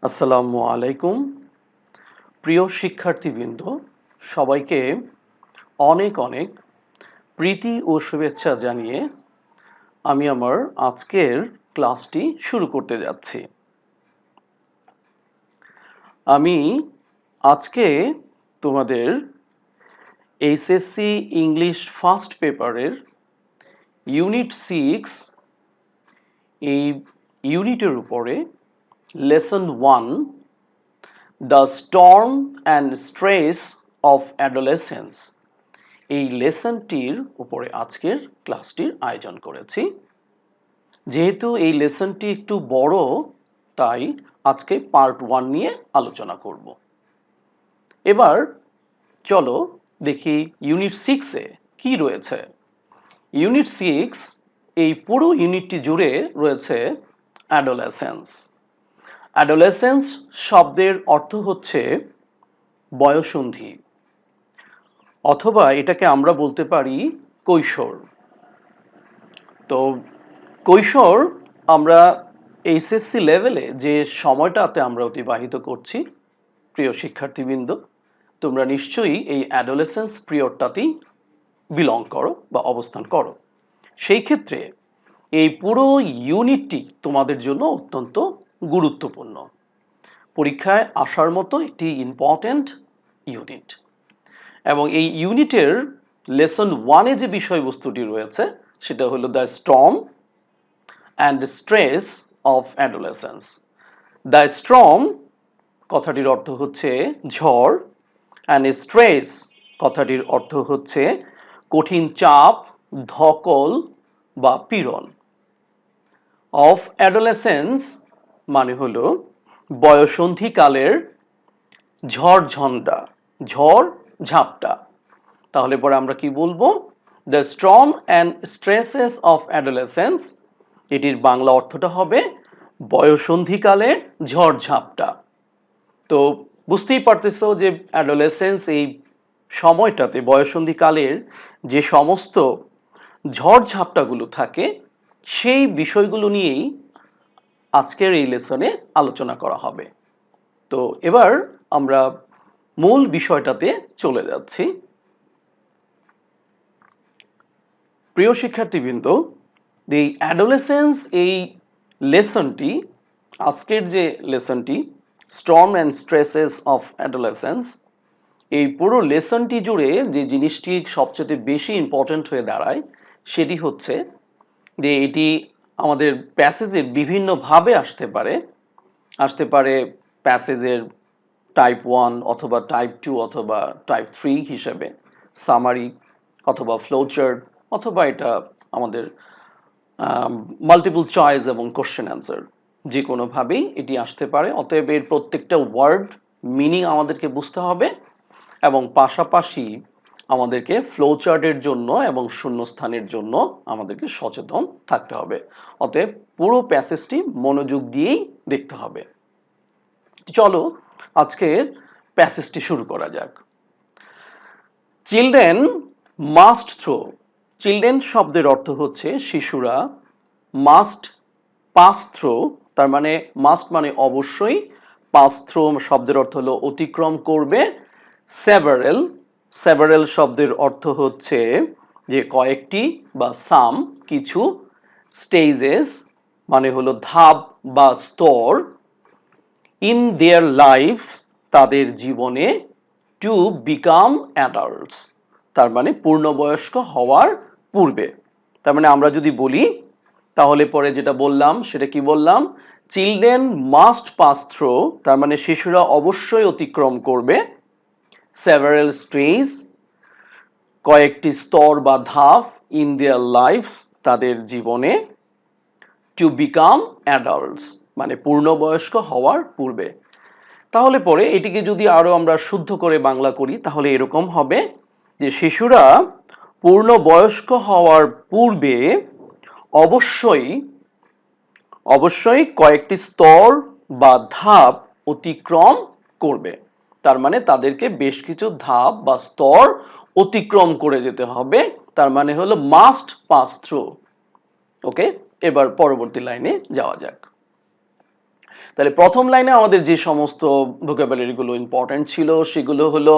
আসসালামু আলাইকুম প্রিয় শিক্ষার্থীবৃন্দ সবাইকে অনেক অনেক প্রীতি ও শুভেচ্ছা জানিয়ে আমি আমার আজকের ক্লাসটি শুরু করতে যাচ্ছি। আমি আজকে তোমাদের এইচএসসি ইংলিশ ফার্স্ট পেপারের ইউনিট 6 এই ইউনিটের উপরে lesson 1 the storm and stress of adolescence এই লেসনটির উপরে আজকের ক্লাসটির আয়োজন করেছি। যেহেতু এই লেসনটি একটু বড় তাই আজকে পার্ট 1 নিয়ে আলোচনা করব। এবার চলো দেখি ইউনিট 6 এ কি রয়েছে। ইউনিট 6 এই পুরো ইউনিটটি জুড়ে রয়েছে অ্যাডোলেসেন্স। অ্যাডোলেসেন্স শব্দের অর্থ হচ্ছে বয়ঃসন্ধি, অথবা এটাকে আমরা বলতে পারি কৈশোর। তো কৈশোর আমরা এইচএসসি লেভেলে যে সময়টাতে আমরা অতিবাহিত করছি, প্রিয় শিক্ষার্থীবৃন্দ তোমরা নিশ্চয়ই এই অ্যাডোলেসেন্স পিরিয়ডটাতেই বিলং করো বা অবস্থান করো। সেই ক্ষেত্রে এই পুরো ইউনিটটি তোমাদের জন্য অত্যন্ত গুরুত্বপূর্ণ, পরীক্ষায় আসার মতো একটি ইম্পর্ট্যান্ট ইউনিট। এবং এই ইউনিটের লেসন 1-এ যে বিষয়বস্তুটি রয়েছে সেটা হলো the storm and stress of adolescence. The storm কথাটির অর্থ হচ্ছে ঝড়, অ্যান্ড স্ট্রেস কথাটির অর্থ হচ্ছে কঠিন চাপ, ধকল বা পীড়ন। অফ অ্যাডোলেসেন্স মানে হলো বয়ঃসন্ধিকালের ঝড়ঝঞ্ঝা, ঝড় ঝাপটা। তাহলে পরে আমরা কি বলবো? The storm and stresses of adolescence, এটির বাংলা অর্থটা হবে বয়ঃসন্ধিকালের ঝড়ঝাপটা। তো বুঝতেই পারতেছো যে অ্যাডোলেসেন্স এই সময়টাতে বয়ঃসন্ধিকালের যে সমস্ত ঝড়ঝাপটাগুলো থাকে সেই বিষয়গুলো নিয়েই আজকের এই লেসনে আলোচনা করা হবে। তো এবার আমরা মূল বিষয়টাতে চলে যাচ্ছি। প্রিয় শিক্ষার্থীবৃন্দ, দি অ্যাডোলেসেন্স এই লেসনটি, আজকের যে লেসনটি storm and stresses of adolescence, এই পুরো লেসনটি জুড়ে যে জিনিসটি সবচেয়ে বেশি ইম্পর্ট্যান্ট হয়ে দাঁড়ায় সেটি হচ্ছে যে এটি আমাদের প্যাসেজের বিভিন্নভাবে আসতে পারে প্যাসেজের টাইপ 1 অথবা টাইপ 2 অথবা টাইপ 3 হিসেবে, সামারি অথবা ফ্লোচার্ট, অথবা এটা আমাদের মাল্টিপল চয়েস এবং কোশ্চেন অ্যান্সার, যে কোনোভাবেই এটি আসতে পারে। অতএব এর প্রত্যেকটা ওয়ার্ড মিনিং আমাদেরকে বুঝতে হবে এবং পাশাপাশি আমাদেরকে ফ্লো চার্টের জন্য এবং শূন্যস্থানের জন্য আমাদেরকে সচেতন থাকতে হবে। অতএব পুরো প্যাসেজটি মনোযোগ দিয়েই দেখতে হবে। চলো আজকের প্যাসেজটি শুরু করা যাক। চিলড্রেন মাস্ট থ্রো, চিলড্রেন শব্দের অর্থ হচ্ছে শিশুরা, মাস্ট পাস থ্রো, তার মানে মাস্ট মানে অবশ্যই, পাস থ্রো শব্দের অর্থ হলো অতিক্রম করবে, সেভারেল, সেভারেল শব্দের অর্থ হচ্ছে যে কয়েকটি বা সাম কিছু, স্টেজেস মানে হলো ধাপ বা স্তর, ইন দেয়ার লাইফস তাদের জীবনে, টু বিকাম অ্যাডাল্টস তার মানে পূর্ণবয়স্ক হওয়ার পূর্বে। তার মানে আমরা যদি বলি তাহলে পরে যেটা বললাম সেটা কি বললাম? চিলড্রেন মাস্ট পাস থ্রো, তার মানে শিশুরা অবশ্যই অতিক্রম করবে, সেভারেল স্টেজ কয়েকটি স্তর বা ধাপ, ইন দেয়ার লাইফস তাদের জীবনে, টু বিকাম অ্যাডাল্টস মানে পূর্ণবয়স্ক হওয়ার পূর্বে। তাহলে পরে এটিকে যদি আরো আমরা শুদ্ধ করে বাংলা করি তাহলে এরকম হবে যে শিশুরা পূর্ণবয়স্ক হওয়ার পূর্বে অবশ্যই কয়েকটি স্তর বা ধাপ অতিক্রম করবে। তার মানে তাদেরকে বেশ কিছু ধাপ বা স্তর অতিক্রম করে যেতে হবে, তার মানে হলো মাস্ট পাস থ্রু। ওকে, এবার পরবর্তী লাইনে যাওয়া যাক। তাহলে প্রথম লাইনে আমাদের যে সমস্ত ভোকাবুলারি গুলো ইম্পর্টেন্ট ছিল সেগুলো হলো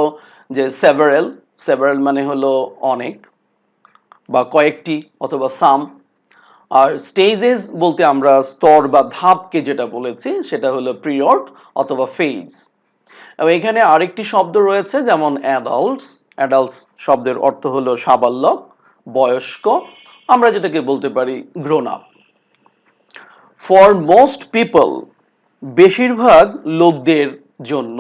যে সেভারাল মানে হলো অনেক বা কয়েকটি অথবা সাম। আর স্টেজেস বলতে আমরা স্তর বা ধাপকে যেটা বলেছি সেটা হলো পিরিয়ড অথবা ফেজ। এবং এখানে আরেকটি শব্দ রয়েছে যেমন অ্যাডাল্টস শব্দের অর্থ হলো সাবালক, বয়স্ক, আমরা যেটাকে বলতে পারি grown up. For most people, বেশিরভাগ লোকদের জন্য,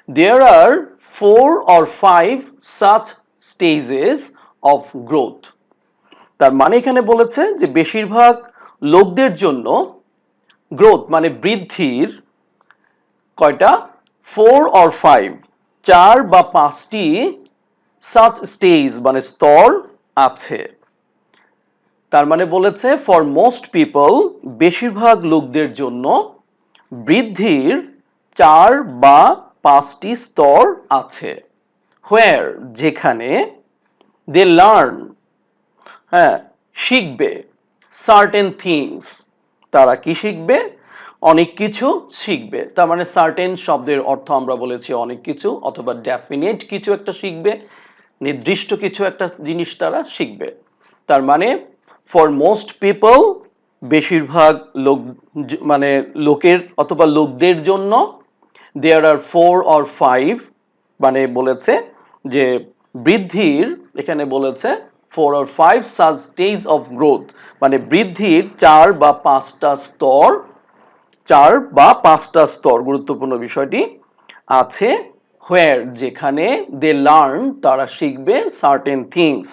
দেয়ার আর 4 or 5 such stages of growth। তার মানে এখানে বলেছে যে বেশিরভাগ লোকদের জন্য গ্রোথ মানে বৃদ্ধির কয়টা 4 or 5 চার বা পাঁচটি সাচ স্টেজ মানে স্তর আছে। তার মানে বলেছে ফর মোস্ট পিপল বেশিরভাগ লোকদের জন্য বৃদ্ধির 4 বা 5টি স্তর আছে। হোয়ার যেখানে দে লার্ন শিখবে, সার্টেন থিংস তারা কি শিখবে, অনেক কিছু শিখবে। তার মানে সার্টেন শব্দের অর্থ আমরা বলেছি অনেক কিছু অথবা ডেফিনেট কিছু একটা শিখবে, নির্দিষ্ট কিছু একটা জিনিস তারা শিখবে। তার মানে ফর মোস্ট পিপল বেশিরভাগ লোক মানে লোকের অথবা লোকদের জন্য, দেয়ার আর 4 or 5 মানে বলেছে যে বৃদ্ধির এখানে বলেছে 4 or 5 such stage of growth মানে বৃদ্ধির 4 বা 5টা স্তর, 4 বা 5টা স্তর গুরুত্বপূর্ণ বিষয়টি আছে। হোয়ার যেখানে দে লার্ন তারা শিখবে, সার্টেন থিংস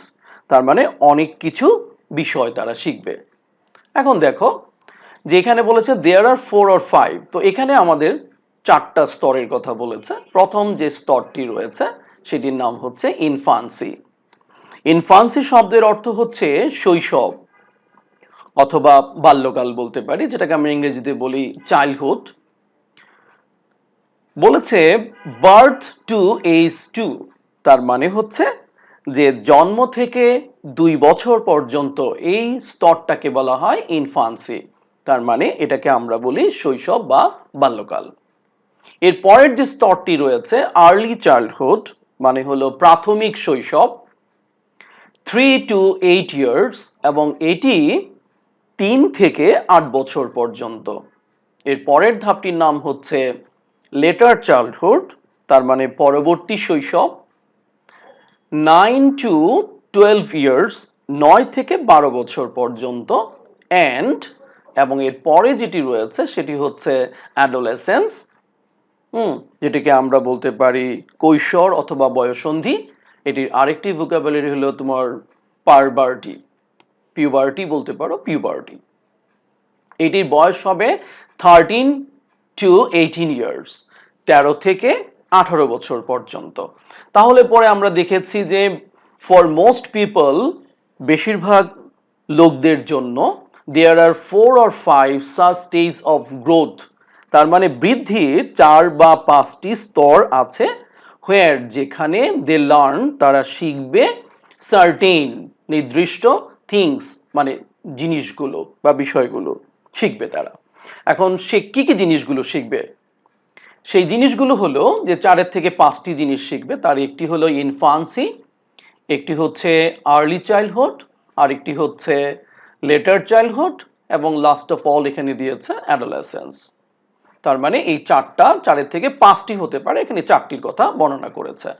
তার মানে অনেক কিছু বিষয় তারা শিখবে। এখন দেখো যে এখানে বলেছে দেয়ার আর 4 or 5, তো এখানে আমাদের 4টা স্তরের কথা বলেছে। প্রথম যে স্তরটি রয়েছে সেটির নাম হচ্ছে ইনফান্সি। ইনফান্সি শব্দের অর্থ হচ্ছে শৈশব অথবা বাল্যকাল বলতে পারি, যেটাকে আমরা ইংরেজিতে বলি চাইল্ডহুড। বলেছে বার্থ টু এজ 2, তার মানে হচ্ছে যে জন্ম থেকে 2 বছর পর্যন্ত এই স্তরটাকে বলা হয় ইনফান্সি। তার মানে এটাকে আমরা বলি শৈশব বা বাল্যকাল। এর পরের যে স্তরটি রয়েছে আর্লি চাইল্ডহুড মানে হলো প্রাথমিক শৈশব, 3 to 8 years এবং এটি 3 থেকে 8 বছর পর্যন্ত। এর পরের ধাপটির নাম হচ্ছে লেটার চাইল্ডহুড তার মানে পরবর্তী শৈশব, 9 to 12 years 9 থেকে 12 বছর পর্যন্ত অ্যান্ড এবং এর পরে যেটি রয়েছে সেটি হচ্ছে অ্যাডোলেসেন্স, যেটাকে আমরা বলতে পারি কৈশোর অথবা বয়ঃসন্ধি। এটির আরেকটি ভোকাবুলারি হলো তোমার পিউবার্টি বলতে পারো, পিউবার্টি। এটির বয়স হবে 13 to 18 years 13 থেকে 18 বছর পর্যন্ত। তাহলে পরে আমরা দেখেছি যে ফর মোস্ট পিপল বেশিরভাগ লোকদের জন্য দেয়ার আর 4 or 5 such stage of growth তার মানে বৃদ্ধির 4 বা 5টি স্তর আছে। হোয়ার যেখানে দে লার্ন তারা শিখবে, সার্টেন নির্দিষ্ট, থিংস মানে জিনিসগুলো বা বিষয়গুলো শিখবে তারা। এখন সে কি কি জিনিসগুলো শিখবে, সেই জিনিসগুলো হলো যে 4 থেকে 5টি জিনিস শিখবে। তার একটি হলো ইনফান্সি, একটি হচ্ছে আর্লি চাইল্ডহুড, আর একটি হচ্ছে লেটার চাইল্ডহুড এবং লাস্ট অফ অল এখানে দিয়েছে অ্যাডোলেসেন্স। তার মানে এই 4 থেকে 5টি হতে পারে, এখানে 4টির কথা বর্ণনা করেছে।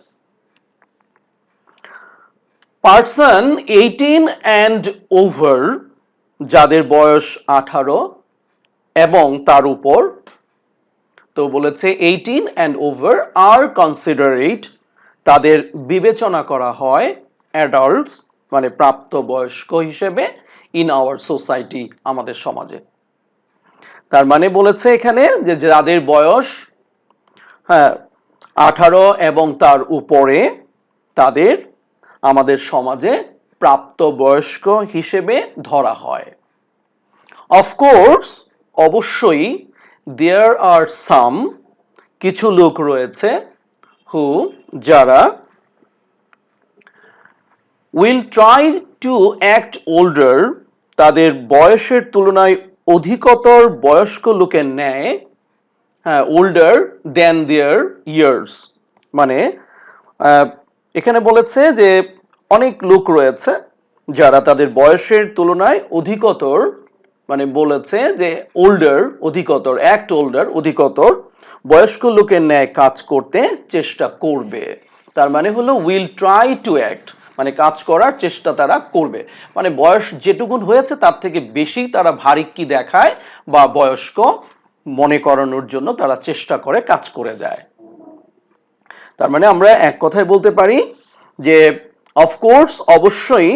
পারসন 18 and over যাদের বয়স 18 এবং তার উপর, তো বলেছে 18 and over আর কনসিডারেড তাদের বিবেচনা করা হয় অ্যাডাল্টস মানে প্রাপ্তবয়স্ক হিসেবে ইন আওয়ার সোসাইটি আমাদের সমাজে। তার মানে বলেছে এখানে যে যাদের বয়স 18 এবং তার উপরে তাদের আমাদের সমাজে প্রাপ্তবয়স্ক হিসেবে ধরা হয়। অফকোর্স অবশ্যই দেয়ার আর সাম কিছু লোক রয়েছে হু যারা will try to act older তাদের বয়সের তুলনায় অধিকতর বয়স্ক লোকের ন্যায়, হ্যাঁ, older than their years, মানে এখানে বলেছে যে অনেক লোক রয়েছে যারা তাদের বয়সের তুলনায় অধিকতর, মানে বলেছে যে older, অধিকতর, act older, অধিকতর বয়স্ক লোকের ন্যায় কাজ করতে চেষ্টা করবে। তার মানে হলো will try to act, মানে কাজ করার চেষ্টা তারা করবে, মানে বয়স যেটুকুন হয়েছে তার থেকে বেশি তারা ভারিক্কি দেখায় বা বয়স্ক মনে করানোর জন্য তারা চেষ্টা করে, কাজ করে যায়। তার মানে আমরা এক কথায় বলতে পারি যে অফকোর্স, অবশ্যই,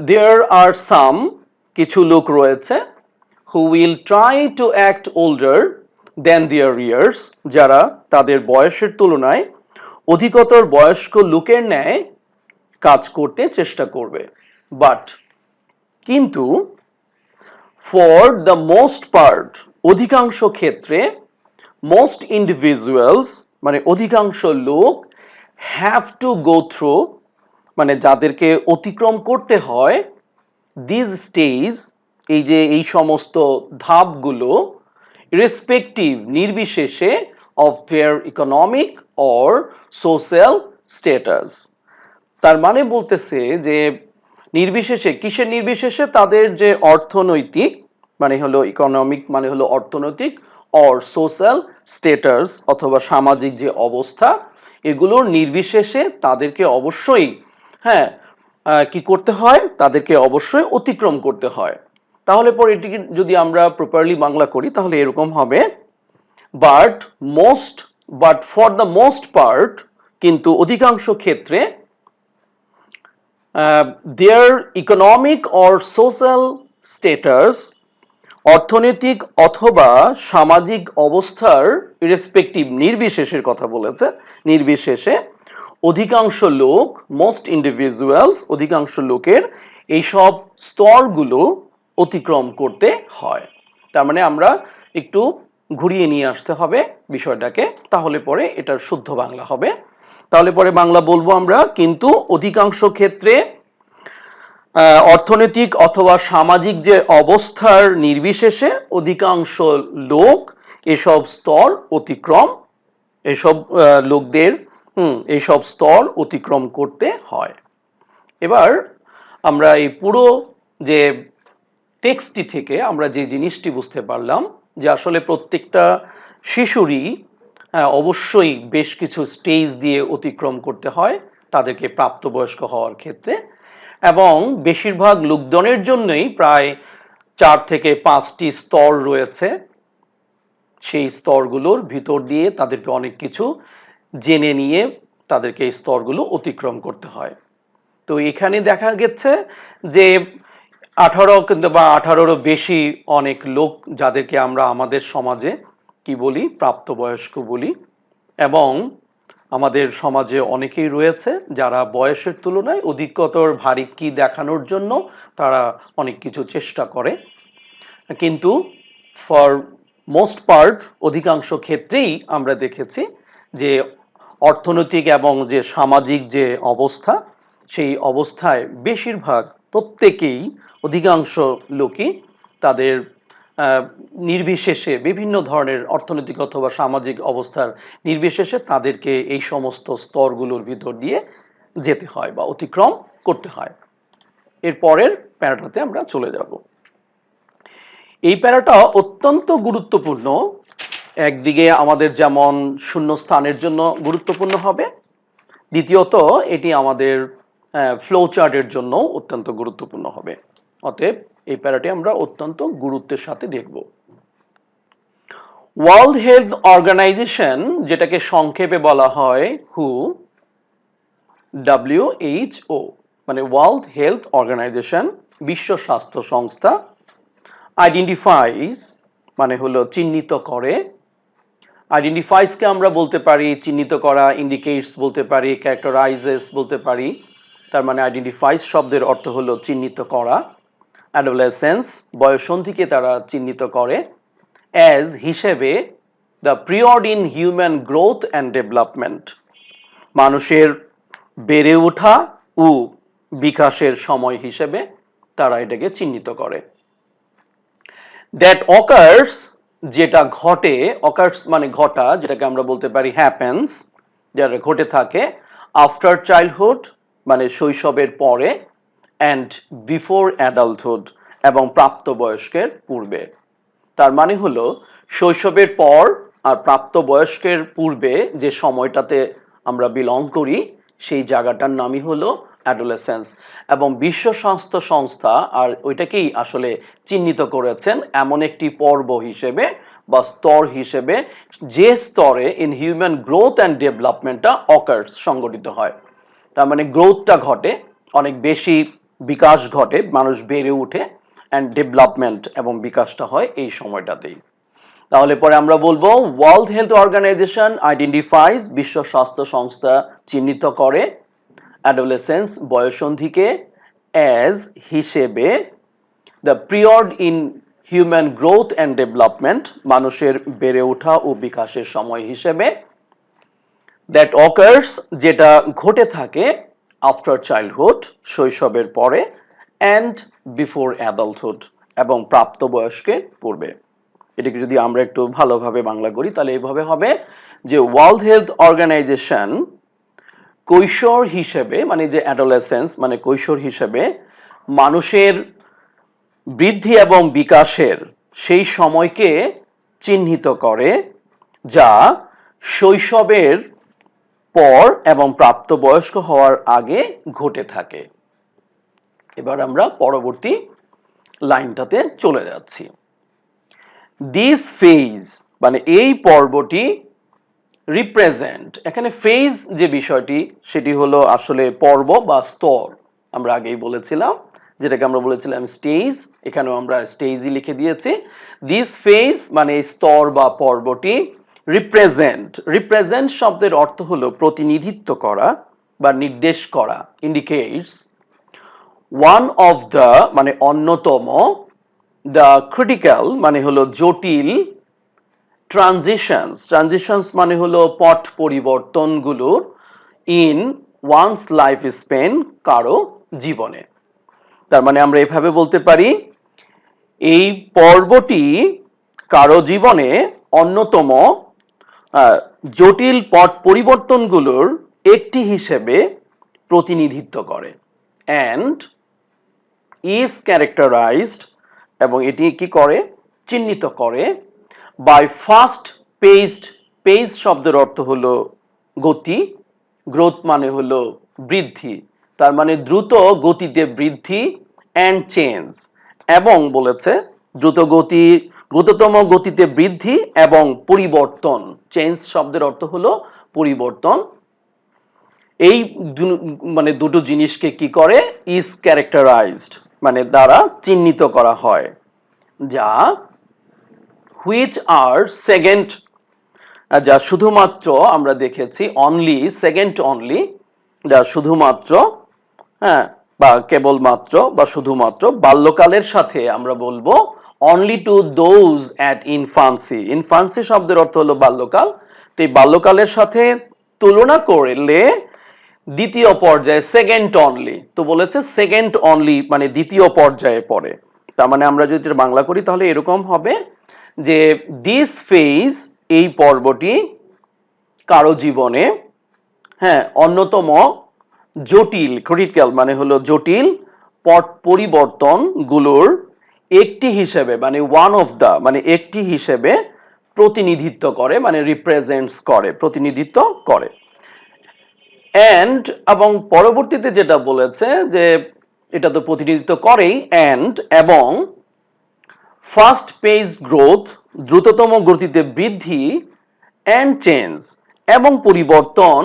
দেয়ার আর সাম, কিছু লোক রয়েছে, who will try to act older than there years, যারা তাদের বয়সের তুলনায় অধিকতর বয়স্ক লোকের ন্যায় কাজ করতে চেষ্টা করবে। বাট, কিন্তু, ফর দ্য মোস্ট পার্ট, অধিকাংশ ক্ষেত্রে, মোস্ট ইন্ডিভিজুয়ালস, মানে অধিকাংশ লোক, হ্যাভ টু গো থ্রু, মানে যাদেরকে অতিক্রম করতে হয়, দিস স্টেজ, এই যে এই সমস্ত ধাপগুলো, রেসপেক্টিভ, নির্বিশেষে, of their economic or social status. তার মানে বলতেছে যে নির্বিশেষে, কিসের নির্বিশেষে, তাদের যে অর্থনৈতিক, মানে হলো ইকোনমিক, মানে হলো অর্থনৈতিক, অর সোশ্যাল স্ট্যাটাস, অথবা সামাজিক যে অবস্থা, এগুলোর নির্বিশেষে তাদেরকে অবশ্যই, হ্যাঁ, কি করতে হয়, তাদেরকে অবশ্যই অতিক্রম করতে হয়। তাহলে পরে এটিকে যদি আমরা প্রপারলি বাংলা করি তাহলে এরকম হবে, but most, but for the most part, কিন্তু অধিকাংশ ক্ষেত্রে, দেয়ার ইকোনমিক অর সোশ্যাল স্ট্যাটাস, অর্থনৈতিক অথবা সামাজিক অবস্থার রেসপেক্টিভ, নির্বিশেষের কথা বলেছে, নির্বিশেষে, অধিকাংশ লোক, মোস্ট ইন্ডিভিজুয়ালস, অধিকাংশ লোকের এইসব স্তরগুলো অতিক্রম করতে হয়। তার মানে আমরা একটু ঘুরিয়ে নিয়ে আসতে হবে বিষয়টাকে, তাহলে পরে এটার শুদ্ধ বাংলা হবে। তাহলে পরে বাংলা বলবো আমরা, কিন্তু অধিকাংশ ক্ষেত্রে অর্থনৈতিক অথবা সামাজিক যে অবস্থার নির্বিশেষে অধিকাংশ লোক এসব স্তর অতিক্রম, এসব লোকদের এইসব স্তর অতিক্রম করতে হয়। এবার আমরা এই পুরো যে টেক্সটটি থেকে আমরা যে জিনিসটি বুঝতে পারলাম যে আসলে প্রত্যেকটা শিশুরই অবশ্যই বেশ কিছু স্টেজ দিয়ে অতিক্রম করতে হয় তাদেরকে প্রাপ্তবয়স্ক হওয়ার ক্ষেত্রে, এবং বেশিরভাগ লোকজনের জন্যই প্রায় 4 থেকে 5টি স্তর রয়েছে। সেই স্তরগুলোর ভিতর দিয়ে তাদেরকে অনেক কিছু জেনে নিয়ে তাদেরকে এই স্তরগুলো অতিক্রম করতে হয়। তো এখানে দেখা গেছে যে 18 কিন্তু বা 18রও বেশি অনেক লোক যাদেরকে আমরা আমাদের সমাজে কি বলি, প্রাপ্তবয়স্ক বলি, এবং আমাদের সমাজে অনেকেই রয়েছে যারা বয়সের তুলনায় অধিকতর ভারিক্কি দেখানোর জন্য তারা অনেক কিছু চেষ্টা করে, কিন্তু ফর মোস্ট পার্ট, অধিকাংশ ক্ষেত্রেই আমরা দেখেছি যে অর্থনৈতিক এবং যে সামাজিক যে অবস্থা, সেই অবস্থায় বেশিরভাগ, প্রত্যেকেই, অধিকাংশ লোকই তাদের নির্বিশেষে, বিভিন্ন ধরনের অর্থনৈতিক অথবা সামাজিক অবস্থার নির্বিশেষে তাদেরকে এই সমস্ত স্তরগুলোর ভিতর দিয়ে যেতে হয় বা অতিক্রম করতে হয়। এর পরের প্যারাটাতে আমরা চলে যাব। এই প্যারাটা অত্যন্ত গুরুত্বপূর্ণ, একদিকে আমাদের যেমন শূন্যস্থানের জন্য গুরুত্বপূর্ণ হবে, দ্বিতীয়ত এটি আমাদের ফ্লো চার্টের জন্য অত্যন্ত গুরুত্বপূর্ণ হবে। অতএব এই প্যারাটি আমরা অত্যন্ত গুরুত্বের সাথে দেখব। ওয়ার্ল্ড হেলথ অর্গানাইজেশন, যেটাকে সংক্ষেপে বলা হয় হু, WHO, মানে ওয়ার্ল্ড হেলথ অর্গানাইজেশন, বিশ্ব স্বাস্থ্য সংস্থা, আইডেন্টিফাইজ, মানে হলো চিহ্নিত করে, আইডেন্টিফাইজকে আমরা বলতে পারি চিহ্নিত করা, ইন্ডিকেটস বলতে পারি, ক্যারেক্টারাইজেস বলতে পারি। তার মানে আইডেন্টিফাইজ শব্দের অর্থ হলো চিহ্নিত করা। অ্যাডোলেসেন্স, বয়ঃসন্ধিকে তারা চিহ্নিত করে। অ্যাজ, হিসেবে, the period in human growth and development, মানুষের বেড়ে ওঠা ও বিকাশের সময় হিসেবে তারা এটাকে চিহ্নিত করে। দ্যাট অকার্স যেটা ঘটে, অকার্স মানে ঘটা, যেটাকে আমরা বলতে পারি হ্যাপেন্স, যেটা ঘটে থাকে আফটার চাইল্ডহুড মানে শৈশবের পরে, অ্যান্ড বিফোর অ্যাডাল্টহুড এবং প্রাপ্তবয়স্কের পূর্বে। তার মানে হলো শৈশবের পর আর প্রাপ্তবয়স্কের পূর্বে যে সময়টাতে আমরা বিলং করি সেই জায়গাটার নামই হলো অ্যাডোলেসেন্স। এবং বিশ্ব স্বাস্থ্য সংস্থা আর ওইটাকেই আসলে চিহ্নিত করেছেন এমন একটি পর্ব হিসেবে বা স্তর হিসেবে যে স্তরে ইন হিউম্যান গ্রোথ অ্যান্ড ডেভেলপমেন্টটা অকার্স সংগঠিত হয়। তার মানে গ্রোথটা ঘটে, অনেক বেশি বিকাশ ঘটে, মানুষ বেড়ে ওঠে, অ্যান্ড ডেভেলপমেন্ট এবং বিকাশটা হয় এই সময়টাতেই। তাহলে পরে আমরা বলবো ওয়ার্ল্ড হেলথ অর্গানাইজেশন আইডেন্টিফাইজ, বিশ্ব স্বাস্থ্য সংস্থা চিহ্নিত করে অ্যাডোলেসেন্স বয়সন্ধিকে অ্যাজ হিসেবে the period in human growth and development, মানুষের বেড়ে ওঠা ও বিকাশের সময় হিসেবে, দ্যাট অকার্স যেটা ঘটে থাকে আফটার চাইল্ডহুড শৈশবের পরে, অ্যান্ড বিফোর অ্যাডাল্টহুড এবং প্রাপ্তবয়স্কের পূর্বে। এটাকে যদি আমরা একটু ভালোভাবে বাংলা করি তাহলে এইভাবে হবে যে ওয়ার্ল্ড হেলথ অর্গানাইজেশন কৈশোর হিসেবে মানে যে অ্যাডোলেসেন্স মানে কৈশোর হিসেবে মানুষের বৃদ্ধি এবং বিকাশের সেই সময়কে চিহ্নিত করে যা শৈশবের পর এবং প্রাপ্তবয়স্ক হওয়ার আগে ঘটে থাকে। এবার আমরা পরবর্তী লাইনটাতে চলে যাচ্ছি। দিস ফেজ মানে এই পর্বটি রিপ্রেজেন্ট, এখানে ফেজ যে বিষয়টি সেটি হলো আসলে পর্ব বা স্তর, আমরা আগেই বলেছিলাম, যেটাকে আমরা বলেছিলাম স্টেজ, এখানেও আমরা স্টেজই লিখে দিয়েছি। দিস ফেজ মানে স্তর বা পর্বটি রিপ্রেজেন্ট, রিপ্রেজেন্ট শব্দের অর্থ হলো প্রতিনিধিত্ব করা বা নির্দেশ করা, ইন্ডিকেটস ওয়ান অফ দ্য মানে অন্যতম, দ্য ক্রিটিক্যাল মানে হলো জটিল, ট্রানজিশনস, ট্রানজিশনস মানে হলো পট পরিবর্তনগুলোর, ইন ওয়ান্স লাইফ স্পেন কারো জীবনে। তার মানে আমরা এভাবে বলতে পারি এই পর্বটি কারো জীবনে অন্যতম জটিল পট পরিবর্তনগুলোর একটি হিসেবে প্রতিনিধিত্ব করে, অ্যান্ড ইজ ক্যারেক্টারাইজড এবং এটি কি করে চিহ্নিত করে বাই ফাস্ট পেসড, পেস শব্দের অর্থ হলো গতি, গ্রোথ মানে হলো বৃদ্ধি, তার মানে দ্রুত গতিতে বৃদ্ধি, অ্যান্ড চেঞ্জ এবং বলেছে দ্রুততম গতিতে বৃদ্ধি এবং পরিবর্তন, চেঞ্জ শব্দের অর্থ হলো পরিবর্তন। এই মানে দুটো জিনিসকে কি করে ইজ ক্যারেক্টারাইজড মানে দ্বারা চিহ্নিত করা হয়, যা হুইচ আর সেকেন্ড, যা শুধুমাত্র আমরা দেখেছি অনলি, সেকেন্ড অনলি, যা শুধুমাত্র হ্যাঁ বা কেবলমাত্র বা শুধুমাত্র বাল্যকালের সাথে আমরা বলবো অনলি টু দোজ অ্যাট ইনফান্সি, ইনফান্সি শব্দের অর্থ হলো বাল্যকাল, তো এই বাল্যকালের সাথে তুলনা করলে দ্বিতীয় পর্যায়ে সেকেন্ড অনলি, তো বলেছে সেকেন্ড অনলি মানে দ্বিতীয় পর্যায়ে পড়ে। তার মানে আমরা যদি বাংলা করি তাহলে এরকম হবে যে দিস ফেজ এই পর্বটি কারো জীবনে অন্যতম জটিল, ক্রিটিক্যাল মানে হলো জটিল পট পরিবর্তনগুলোর একটি হিসেবে মানে ওয়ান অফ দ্য মানে একটি হিসেবে প্রতিনিধিত্ব করে মানে রিপ্রেজেন্টস করে, প্রতিনিধিত্ব করে। অ্যান্ড এবং পরবর্তীতে যেটা বলেছে যে এটা তো প্রতিনিধিত্ব করেই, অ্যান্ড এবং ফাস্ট পেস গ্রোথ দ্রুততম গতিতে বৃদ্ধি, অ্যান্ড চেঞ্জ এবং পরিবর্তন,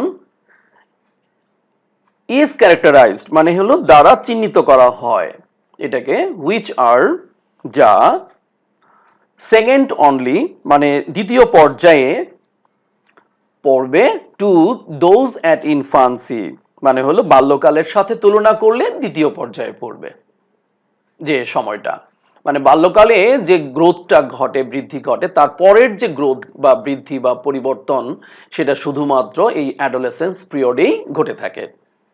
ইজ ক্যারেক্টারাইজড মানে হলো দ্বারা চিহ্নিত করা হয় এটাকে, হুইচ আর যা, সেকেন্ড অনলি মানে দ্বিতীয় পর্যায়ে পড়বে, টু দোজ অ্যাট ইনফান্সি মানে হলো বাল্যকালের সাথে তুলনা করলে দ্বিতীয় পর্যায়ে পড়বে যে সময়টা, মানে বাল্যকালে যে গ্রোথটা ঘটে বৃদ্ধি ঘটে তারপরের যে গ্রোথ বা বৃদ্ধি বা পরিবর্তন সেটা শুধুমাত্র এই অ্যাডোলেসেন্স পিরিয়ডেই ঘটে থাকে,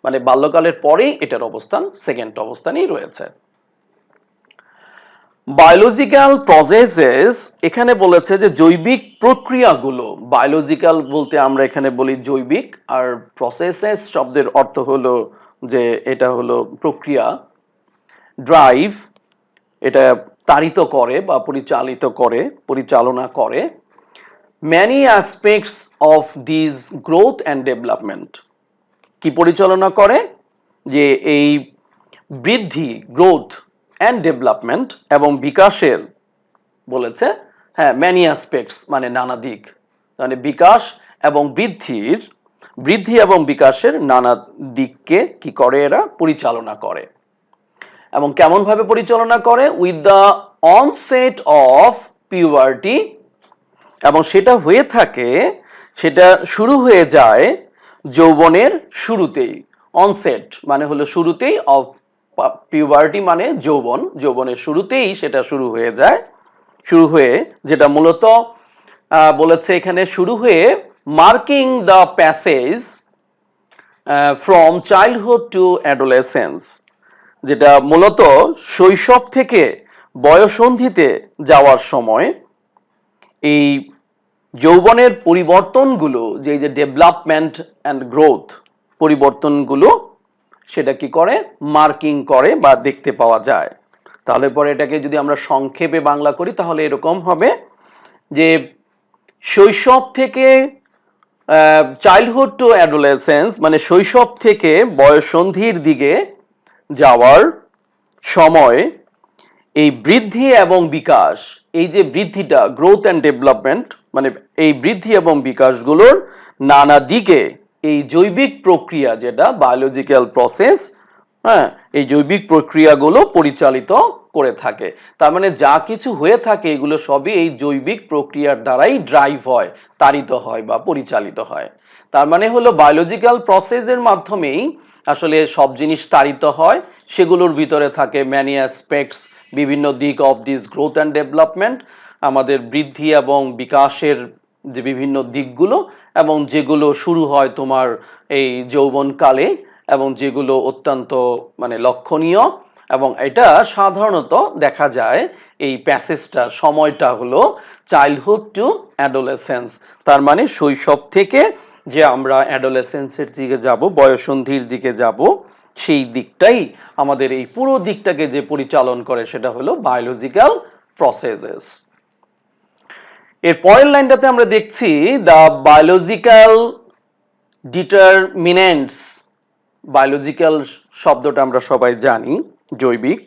মানে বাল্যকালের পরেই এটার অবস্থান সেকেন্ড অবস্থানেই রয়েছে। বায়োলজিক্যাল প্রসেসেস এখানে বলেছে যে জৈবিক প্রক্রিয়াগুলো, বায়োলজিক্যাল বলতে আমরা এখানে বলি জৈবিক, আর প্রসেসেস শব্দের অর্থ হলো যে এটা হলো প্রক্রিয়া, ড্রাইভ এটা তাড়িত করে বা পরিচালনা করে many aspects of these growth and development। কি পরিচালনা করে? যে এই বৃদ্ধি, গ্রোথ অ্যান্ড ডেভেলপমেন্ট এবং বিকাশের বলেছে, হ্যাঁ ম্যানি অ্যাসপেক্টস মানে নানা দিক, মানে বিকাশ এবং বৃদ্ধি এবং বিকাশের নানা দিককে কি করে? এরা পরিচালনা করে। এবং কেমন ভাবে পরিচালনা করে? With the onset of puberty, এবং সেটা হয়ে থাকে, সেটা শুরু হয়ে যায় যৌবনের শুরুতেই। অনসেট মানে হলো শুরুতেই, অফ পিউবার্টি মানে যৌবনের শুরুতেই সেটা শুরু হয়ে যায়। শুরু হয়ে যেটা মূলত বলেছে এখানে শুরু হয়ে marking the passage from childhood to adolescence, যেটা মূলত শৈশব থেকে বয়ঃসন্ধিতে যাওয়ার সময় এই যৌবনের পরিবর্তনগুলো, যে ডেভেলপমেন্ট অ্যান্ড গ্রোথ পরিবর্তনগুলো সেটা কি করে? মার্কিং করে বা দেখতে পাওয়া যায়। তাহলে পরে এটাকে যদি আমরা সংক্ষেপে বাংলা করি তাহলে এরকম হবে যে শৈশব থেকে চাইল্ডহুড টু অ্যাডোলেসেন্স মানে শৈশব থেকে বয়ঃসন্ধির দিকে যাওয়ার সময় এই বৃদ্ধি এবং বিকাশ, এই যে বৃদ্ধিটা, গ্রোথ অ্যান্ড ডেভেলপমেন্ট মানে এই বৃদ্ধি এবং বিকাশগুলোর নানা দিকে এই জৈবিক প্রক্রিয়া, যেটা বায়োলজিক্যাল প্রসেস, হ্যাঁ এই জৈবিক প্রক্রিয়াগুলো পরিচালিত করে থাকে। তার মানে যা কিছু হয়ে থাকে এগুলো সবই এই জৈবিক প্রক্রিয়ার দ্বারাই ড্রাইভ হয়, তাড়িত হয় বা পরিচালিত হয়। তার মানে হলো বায়োলজিক্যাল প্রসেসের মাধ্যমেই আসলে সব জিনিস তাড়িত হয়। সেগুলোর ভিতরে থাকে ম্যানি অ্যাসপেক্টস, বিভিন্ন দিক of this growth and development, আমাদের বৃদ্ধি এবং বিকাশের যে বিভিন্ন দিকগুলো, এবং যেগুলো শুরু হয় তোমার এই যৌবনকালে, এবং যেগুলো অত্যন্ত মানে লক্ষণীয়। এবং এটা সাধারণত দেখা যায় এই প্যাসেজটা, সময়টা হলো চাইল্ডহুড টু অ্যাডোলেসেন্স, তার মানে শৈশব থেকে যে আমরা অ্যাডোলেসেন্সের দিকে যাব, বয়ঃসন্ধির দিকে যাব, সেই দিকটাই আমাদের এই পুরো দিকটাকে যে পরিচালন করে সেটা হলো বায়োলজিক্যাল প্রসেসেস। এর পরের লাইনটাতে আমরা দেখছি দ্য বায়োলজিক্যাল ডিটারমিনেন্টস। বায়োলজিক্যাল শব্দটা আমরা সবাই জানি জৈবিক,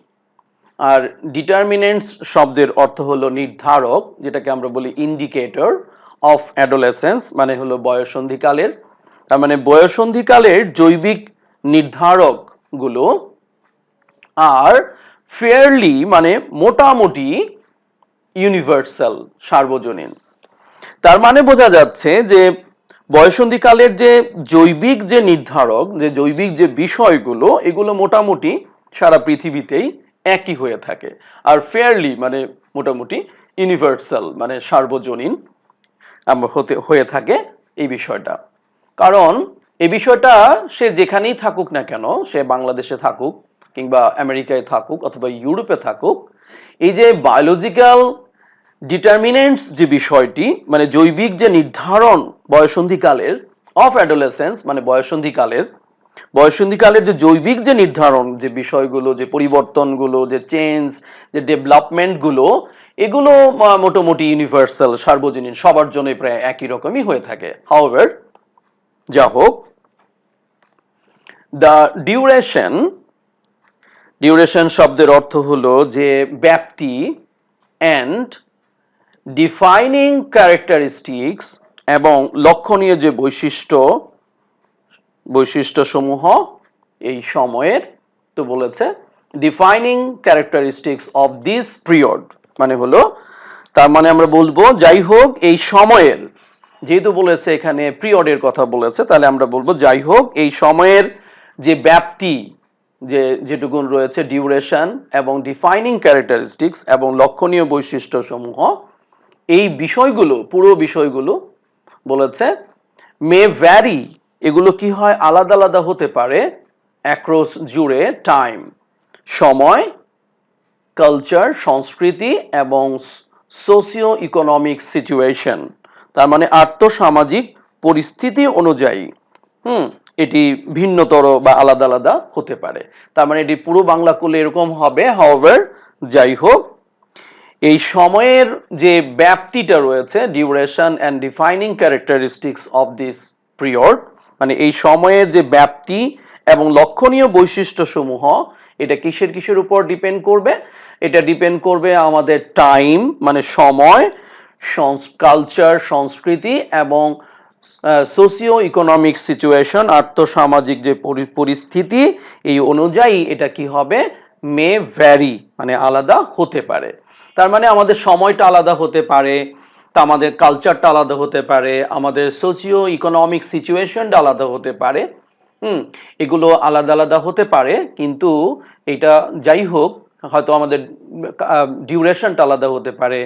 আর ডিটারমিনেন্টস শব্দের অর্থ হলো নির্ধারক, যেটাকে আমরা বলি ইন্ডিকেটর অফ অ্যাডোলেসেন্স মানে হলো বয়ঃসন্ধিকালের। তার মানে বয়ঃসন্ধিকালের জৈবিক নির্ধারকগুলো আর ফেয়ারলি মানে মোটামুটি ইউনিভার্সাল, সার্বজনীন। তার মানে বোঝা যাচ্ছে যে বয়ঃসন্ধিকালের যে জৈবিক যে নির্ধারক, যে জৈবিক যে বিষয়গুলো, এগুলো মোটামুটি সারা পৃথিবীতেই একই হয়ে থাকে। আর ফেয়ারলি মানে মোটামুটি, ইউনিভার্সাল মানে সার্বজনীন হয়ে থাকে এই বিষয়টা। কারণ এই বিষয়টা সে যেখানেই থাকুক না কেন, সে বাংলাদেশে থাকুক কিংবা আমেরিকায় থাকুক অথবা ইউরোপে থাকুক, এই যে বায়োলজিক্যাল ডিটারমিনেন্টস যে বিষয়টি মানে জৈবিক যে নির্ধারণ বয়ঃসন্ধিকালের, অফ অ্যাডোলেসেন্স মানে বয়ঃসন্ধিকালের যে জৈবিক যে নির্ধারণ, যে বিষয়গুলো, যে পরিবর্তনগুলো, যে চেঞ্জ, যে ডেভেলপমেন্টগুলো, এগুলো মোটামুটি ইউনিভার্সাল, সার্বজনীন, সবার জন্য প্রায় একই রকমই হয়ে থাকে। হাউএভার, যা হোক, দ্য ডিউরেশন শব্দের অর্থ হলো যে ব্যাপ্তি, অ্যান্ড ডিফাইনিং ক্যারেক্টারিস্টিক্স এবং লক্ষণীয় যে বৈশিষ্ট্যসমূহ এই সময়ের, তো বলেছে defining characteristics of this period মানে হলো, তার মানে আমরা বলবো যাই হোক এই সময়ের, যেহেতু বলেছে এখানে পিরিয়ডের কথা বলেছে, তাহলে আমরা বলবো যাই হোক এই সময়ের যে ব্যাপ্তি, যেটুকুন রয়েছে ডিউরেশন এবং ডিফাইনিং ক্যারেক্টারিস্টিক্স এবং লক্ষণীয় বৈশিষ্ট্যসমূহ, এই বিষয়গুলো, পুরো বিষয়গুলো বলেছে মে ভ্যারি, এগুলো কি হয়? আলাদা আলাদা হতে পারে অ্যাক্রস, জুড়ে, টাইম, সময় কালচার সংস্কৃতি এবং সোশিও ইকোনমিক সিচুয়েশন, তার মানে আর্থসামাজিক পরিস্থিতি অনুযায়ী এটি ভিন্নতর বা আলাদা আলাদা হতে পারে। তার মানে এটি পুরো বাংলা করলে এরকম হবে, হাউএভার, যাই হোক, এই সময়ের যে ব্যাপ্তিটা রয়েছে, duration and defining characteristics of this period, মানে এই সময়ের যে ব্যাপ্তি এবং লক্ষণীয় বৈশিষ্ট্যসমূহ, এটা কিসের কিসের উপর ডিপেন্ড করবে? এটা ডিপেন্ড করবে আমাদের টাইম মানে সময়, কালচার সংস্কৃতি এবং সোশিও ইকোনমিক সিচুয়েশন আর্থসামাজিক যে পরিস্থিতি, এই অনুযায়ী এটা কি হবে? মে ভ্যারি, মানে আলাদা হতে পারে। তার মানে আমাদের সময়টা আলাদা হতে পারে, তা আমাদের কালচারটা আলাদা হতে পারে, আমাদের সোশিও ইকোনমিক সিচুয়েশনটা আলাদা হতে পারে। এগুলো আলাদা আলাদা হতে পারে, কিন্তু এটা যাই হোক, হয়তো আমাদের ডিউরেশনটা আলাদা হতে পারে,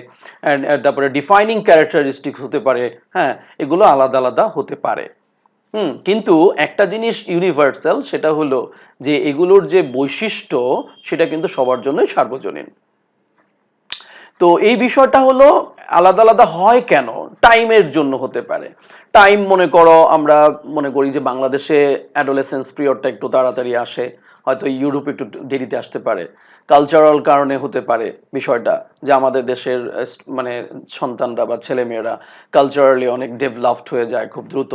তারপরে ডিফাইনিং ক্যারেক্টারিস্টিক হতে পারে, হ্যাঁ, এগুলো আলাদা আলাদা হতে পারে। কিন্তু একটা জিনিস ইউনিভার্সাল, সেটা হলো যে এগুলোর যে বৈশিষ্ট্য সেটা কিন্তু সবার জন্যই সার্বজনীন। তো এই বিষয়টা হলো আলাদা আলাদা হয় কেন? টাইমের জন্য হতে পারে। টাইম মনে করো, আমরা মনে করি যে বাংলাদেশে অ্যাডোলেসেন্স পিরিয়ডটা একটু তাড়াতাড়ি আসে, হয়তো ইউরোপে একটু দেরিতে আসতে পারে। কালচারাল কারণে হতে পারে বিষয়টা, যে আমাদের দেশের মানে সন্তানরা বা ছেলেমেয়েরা কালচারালি অনেক ডেভেলপড হয়ে যায় খুব দ্রুত।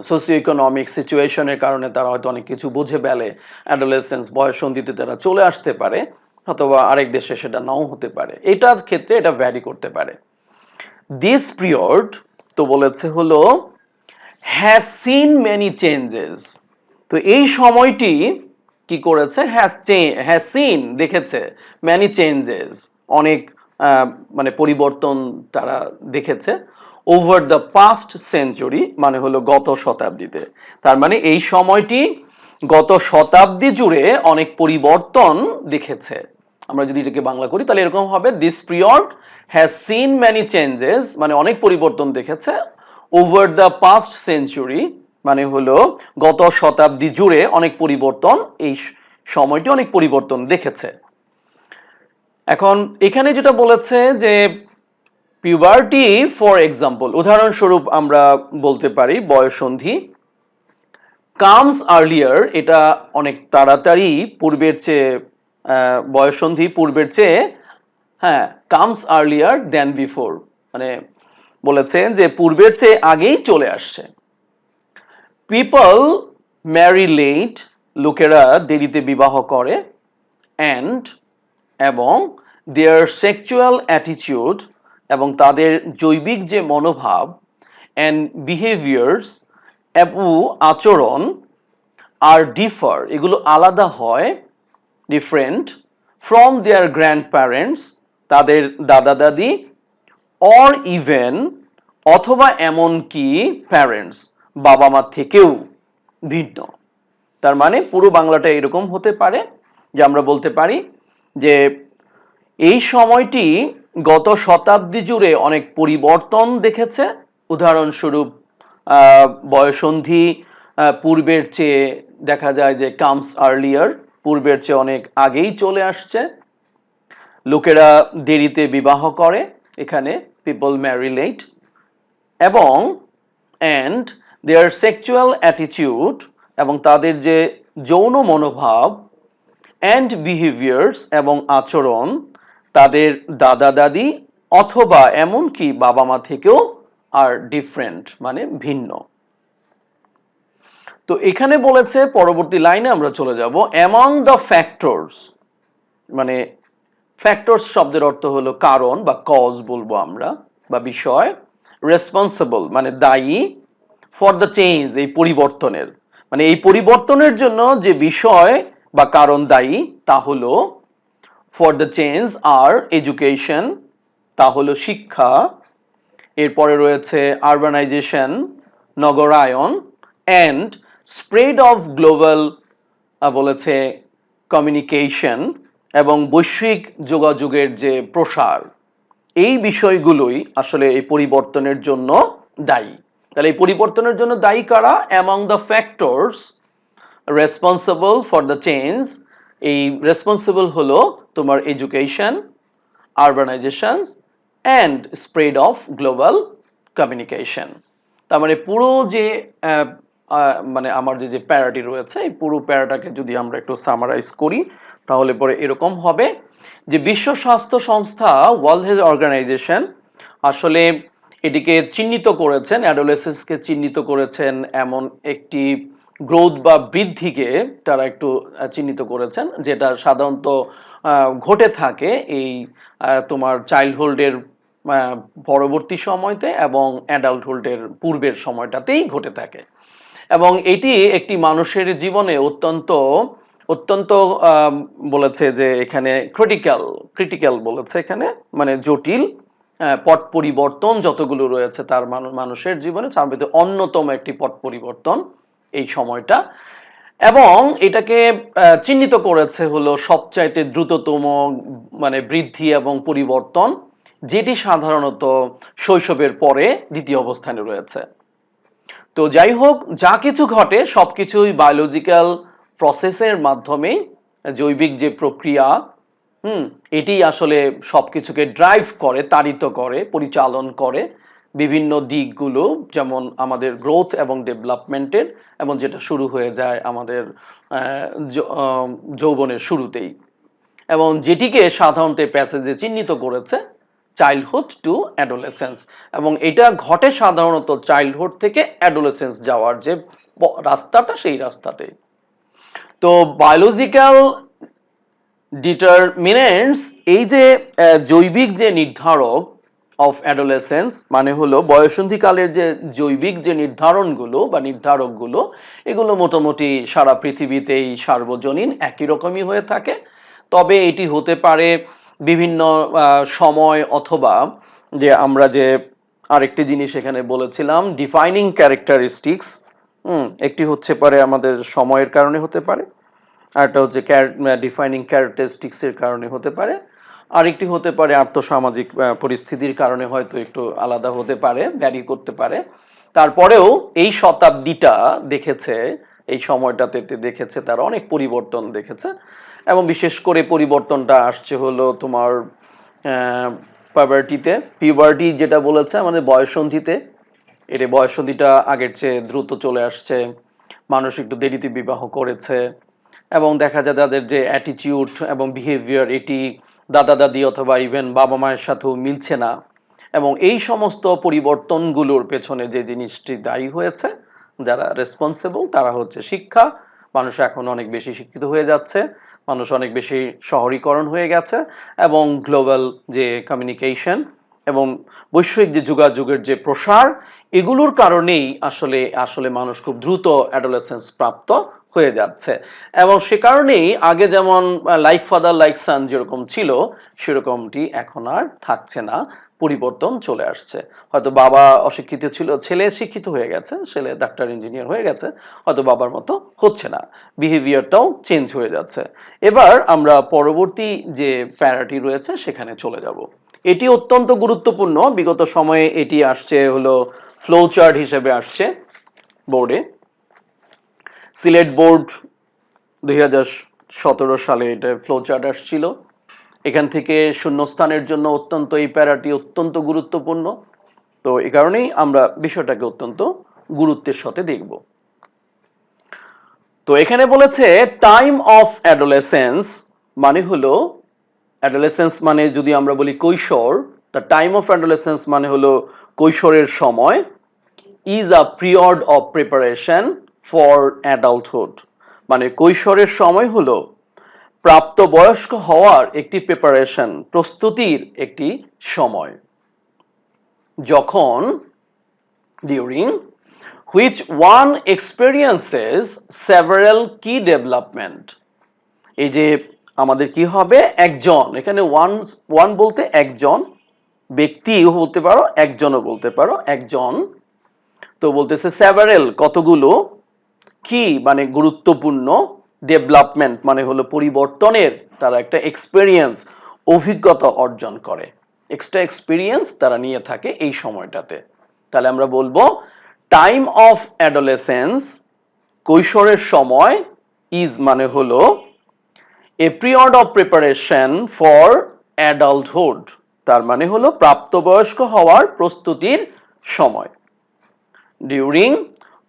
সোশিও ইকোনমিক সিচুয়েশনের কারণে তারা হয়তো অনেক কিছু বুঝে ফেলে, অ্যাডোলেসেন্স বয়ঃসন্ধিতে তারা চলে আসতে পারে, অথবা আরেক দেশে সেটা নাও হতে পারে। এটার ক্ষেত্রে এটা ভ্যারি করতে পারে। দিস পিরিয়ড তো বলেছে হলো হ্যাজ সিন মেনি চেঞ্জেস। তো এই সময়টি কি করেছে? হ্যাজ সিন, দেখেছে, মেনি চেঞ্জেস, অনেক মানে পরিবর্তন তারা দেখেছে, ওভার দ্য পাস্ট সেঞ্চুরি, মানে হলো গত শতাব্দীতে। তার মানে এই সময়টি গত শতাব্দী জুড়ে অনেক পরিবর্তন দেখেছে। আমরা যদি এটাকে বাংলা করি তাহলে এরকম হবে, this period has seen many changes, মানে অনেক পরিবর্তন দেখেছে, ওভার দ্য পাস্ট সেঞ্চুরি, মানে হলো গত শতাব্দী জুড়ে অনেক পরিবর্তন, এই সময়টি অনেক পরিবর্তন দেখেছে। এখন এখানে যেটা বলেছে যে পিউবার্টি, ফর এক্সাম্পল, উদাহরণস্বরূপ আমরা বলতে পারি বয়ঃসন্ধি, কামস আর্লিয়ার, এটা অনেক তাড়াতাড়ি পূর্বের চেয়ে, বয়ঃসন্ধি পূর্বের চেয়ে, হ্যাঁ, কামস আর্লিয়ার দ্যান বিফোর, মানে বলেছে যে পূর্বের চেয়ে আগেই চলে আসছে। পিপল ম্যারি লেট, লোকেরা দেরিতে বিবাহ করে, অ্যান্ড, এবং দেয়ার সেক্সুয়াল অ্যাটিটিউড, এবং তাদের জৈবিক যে মনোভাব, অ্যান্ড বিহেভিয়ার্স, এবং আচরণ, আর ডিফার, এগুলো আলাদা হয়, different, from their grandparents, তাদের দাদা দাদি, অর ইভেন, অথবা এমনকি প্যারেন্টস, বাবা মা থেকেও ভিন্ন। তার মানে পুরো বাংলাটা এরকম হতে পারে যে আমরা বলতে পারি যে এই সময়টি গত শতাব্দী জুড়ে অনেক পরিবর্তন দেখেছে। উদাহরণস্বরূপ বয়ঃসন্ধি পূর্বের চেয়ে দেখা যায় যে কামস আর্লিয়ার, পূর্বের চেয়ে অনেক আগেই চলে আসছে। লোকেরা দেরিতে বিবাহ করে, এখানে পিপল ম্যারি লেট, এবং অ্যান্ড দেয়ার সেক্সুয়াল অ্যাটিটিউড, এবং তাদের যে যৌন মনোভাব, অ্যান্ড বিহেভিয়ার্স, এবং আচরণ, তাদের দাদা দাদি অথবা এমনকি বাবা মা থেকেও আর ডিফারেন্ট, মানে ভিন্ন। তো এখানে বলেছে, পরবর্তী লাইনে আমরা চলে যাব, অ্যামং দ্য ফ্যাক্টরস, মানে ফ্যাক্টরস শব্দের অর্থ হলো কারণ বা কজ বলবো আমরা, বা বিষয়, রেসপন্সিবল মানে দায়ী, ফর দ্য চেঞ্জ, এই পরিবর্তনের, মানে এই পরিবর্তনের জন্য যে বিষয় বা কারণ দায়ী তা হলো, for the change are education, তা হলো শিক্ষা, এরপরে রয়েছে আরবানাইজেশন, নগরায়ন, অ্যান্ড স্প্রেড অফ গ্লোবাল, বলেছে কমিউনিকেশন, এবং বৈশ্বিক যোগাযোগের যে প্রসার, এই বিষয়গুলোই আসলে এই পরিবর্তনের জন্য দায়ী। তাহলে এই পরিবর্তনের জন্য দায়ী কারা? Among the factors responsible for the change, এই রেসপন্সিবল হলো তোমার education, urbanisation and spread of global communication. তার মানে পুরো যে মানে আমার যে প্যারাটি রয়েছে এই পুরো প্যারাটাকে যদি আমরা একটু সামারাইজ করি তাহলে পরে এরকম হবে যে বিশ্ব স্বাস্থ্য সংস্থা, ওয়ার্ল্ড হেলথ অর্গানাইজেশন আসলে এটিকে চিহ্নিত করেছেন, অ্যাডোলেসেন্সকে চিহ্নিত করেছেন এমন একটি গ্রোথ বা বৃদ্ধিকে তারা একটু চিহ্নিত করেছেন, যেটা সাধারণত ঘটে থাকে এই তোমার চাইল্ডহুডের পরবর্তী সময়তে এবং অ্যাডাল্টহুডের পূর্বের সময়টাতেই ঘটে থাকে। এবং এটি একটি মানুষের জীবনে অত্যন্ত অত্যন্ত বলেছে যে এখানে ক্রিটিক্যাল বলেছে এখানে, মানে জটিল পট পরিবর্তন যতগুলো রয়েছে তার মানুষের জীবনে তার মধ্যে অন্যতম একটি পট পরিবর্তন এই সময়টা। এবং এটাকে চিহ্নিত করেছে হলো সবচাইতে দ্রুততম মানে বৃদ্ধি এবং পরিবর্তন, যেটি সাধারণত শৈশবের পরে দ্বিতীয় অবস্থানে রয়েছে। তো যাই হোক, যা কিছু ঘটে সবকিছুই বায়োলজিক্যাল প্রসেসের মাধ্যমে, জৈবিক যে প্রক্রিয়া এটি আসলে সবকিছুকে ড্রাইভ করে, তাড়িত করে, পরিচালন করে বিভিন্ন দিকগুলো, যেমন আমাদের গ্রোথ এবং ডেভেলপমেন্টের, এবং যেটা শুরু হয়ে যায় আমাদের যৌবনের শুরুতেই, এবং যেটিকে সাধারণত প্যাসেজে চিহ্নিত করেছে চাইল্ডহুড টু অ্যাডোলেসেন্স। এবং এটা ঘটে সাধারণত চাইল্ডহুড থেকে অ্যাডোলেসেন্স যাওয়ার যে রাস্তাটা, সেই রাস্তাতে। তো বায়োলজিক্যাল ডিটারমিনেন্টস, এই যে জৈবিক যে নির্ধারক অফ অ্যাডোলেসেন্স, মানে হলো বয়সন্ধিকালের যে জৈবিক যে নির্ধারণগুলো বা নির্ধারকগুলো, এগুলো মোটামুটি সারা পৃথিবীতেই সার্বজনীন একই রকমই হয়ে থাকে। তবে এটি হতে পারে বিভিন্ন সময়, অথবা যে আমরা যে আরেকটি জিনিস এখানে বলেছিলাম ডিফাইনিং ক্যারেক্টারিস্টিক্স, একটি হচ্ছে পারে আমাদের সময়ের কারণে হতে পারে, আরেকটা হচ্ছে ডিফাইনিং ক্যারেক্টারিস্টিক্সের কারণে হতে পারে, আরেকটি হতে পারে আর্থসামাজিক পরিস্থিতির কারণে হয়তো একটু আলাদা হতে পারে, ভ্যারি করতে পারে। তারপরেও এই শতাব্দীটা দেখেছে, এই সময়টাতে দেখেছে তারা অনেক পরিবর্তন দেখেছে। এবং বিশেষ করে পরিবর্তনটা আসছে হলো তোমার পিউবার্টি যেটা বলেছে আমাদের বয়ঃসন্ধিতে, এটা বয়ঃসন্ধিটা আগের চেয়ে দ্রুত চলে আসছে, মানুষ একটু দেরিতে বিবাহ করেছে, এবং দেখা যায় তাদের যে অ্যাটিটিউড এবং বিহেভিয়ার এটি দাদা দাদি অথবা ইভেন বাবা মায়ের সাথেও মিলছে না। এবং এই সমস্ত পরিবর্তনগুলোর পেছনে যে জিনিসটি দায়ী হয়েছে, যারা রেসপন্সিবল, তারা হচ্ছে শিক্ষা। মানুষ এখন অনেক বেশি শিক্ষিত হয়ে যাচ্ছে, মানুষ অনেক বেশি শহরীকরণ হয়ে গেছে, এবং গ্লোবাল যে কমিউনিকেশন এবং বৈশ্বিক যে যোগাযোগের যে প্রসার, এগুলোর কারণেই আসলে আসলে মানুষ খুব দ্রুত অ্যাডোলেসেন্স প্রাপ্ত হয়ে যাচ্ছে। এবং সে কারণেই আগে যেমন লাইক ফাদার লাইক সান যেরকম ছিল, সেরকমটি এখন আর থাকছে না, পরিবর্তন চলে আসছে। হয়তো বাবা অশিক্ষিত ছিল, ছেলে শিক্ষিত হয়ে গেছে, ছেলে ডাক্তার ইঞ্জিনিয়ার হয়ে গেছে, হয়তো বাবার মতো হচ্ছে না, বিহেভিয়ারটাও চেঞ্জ হয়ে যাচ্ছে। এবার আমরা পরবর্তী যে প্যারাটি রয়েছে সেখানে চলে যাব। এটি অত্যন্ত গুরুত্বপূর্ণ, বিগত সময়ে এটি আসছে হলো ফ্লো চার্ট হিসেবে আসছে বোর্ডে। সিলেট বোর্ড 2017 সালে এটা ফ্লো চার্ট আসছিল। এখান থেকে শূন্যস্থানের জন্য অত্যন্ত এই প্যারাটি অত্যন্ত গুরুত্বপূর্ণ। তো এই কারণেই আমরা বিষয়টাকে অত্যন্ত গুরুত্বের সাথে দেখব। তো এখানে বলেছে টাইম অফ অ্যাডোলেসেন্স, মানে হলো অ্যাডোলেসেন্স মানে যদি আমরা বলি কৈশোর, দ্য টাইম অফ অ্যাডোলেসেন্স মানে হলো কৈশোরের সময়, is a period of preparation for adulthood, মানে কৈশোরের সময় হলো প্রাপ্তবয়স্ক হওয়ার একটি প্রিপারেশন, প্রস্তুতির একটি সময়, যখন during which one experiences several key development। এই যে আমাদের কি হবে, একজন, এখানে ওয়ান বলতে একজন ব্যক্তিও বলতে পারো, একজনও বলতে পারো, একজন। তো বলতেছে সেভারেল কতগুলো, কি মানে গুরুত্বপূর্ণ, ডেভেলপমেন্ট মানে হলো পরিবর্তনের তারা একটা এক্সপেরিয়েন্স, অভিজ্ঞতা অর্জন করে, এক্সট্রা এক্সপিরিয়েন্স তারা নিয়ে থাকে এই সময়টাতে। তাহলে আমরা বলবো টাইম অফ অ্যাডোলেসেন্স, কৈশোরের সময়, ইজ মানে হলো a period of preparation for adulthood, তার মানে হলো প্রাপ্তবয়স্ক হওয়ার প্রস্তুতির সময়। ডিউরিং